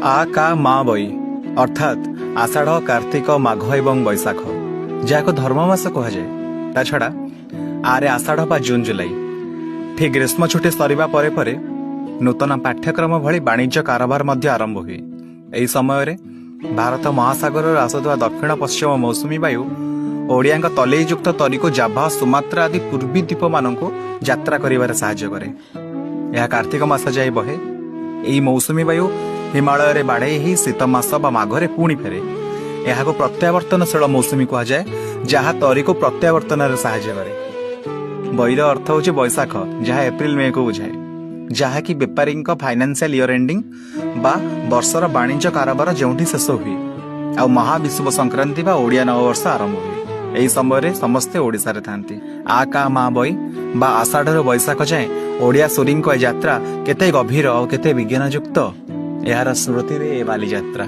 आ का मा बई अर्थात आषाढ़ कार्तिक माघ एवं बैशाख जहाँ धर्ममास कहुए ता छड़ा आरे आषाढ़ बा जून जुलाई ठीक ग्रीष्म छुट्टी सरिबा परे परे नूतन पाठ्यक्रम भली वाणिज्य कारोबार मध्य आरंभ हुए। एही समय रे भारत महासागर आसुवा दक्षिण पश्चिम मौसुमी वायु ओडिया तलेयुक्त तरीको जाभा सुमात्रा आदि पूर्वी द्वीप मानक यात्रा करिबारे सहाय्य करे। यह कार्तिक मास जाए बहे। एही मौसुमी वायु हिमालय रे बाड़े ही शीत मास बा माघरे पुणी फेरे। यह प्रत्यावर्तनशील मौसुमी कह जाए जहाँ तरीको प्रत्यावर्तन सहाय्य करे। बईर अर्थ हूँ बैशाख जहाँ एप्रिल मे को बुझाए जहाँकि बेपारी फाइनेंशियल इयर एंडिंग बा वर्षर वाणिज्य कारोबार जोठी शेष हुए आ महाविषुव संक्रांति बा ओडिया नववर्ष आरंभ हुए। यही समय समस्ते ओडिशा रे थांती। आ का मा बई बा आषाढ़ बैशाख जाए ओडिया सूरी यात्रा केते गभीर और केते विज्ञान युक्त यार स्मृति रे बाली यात्रा।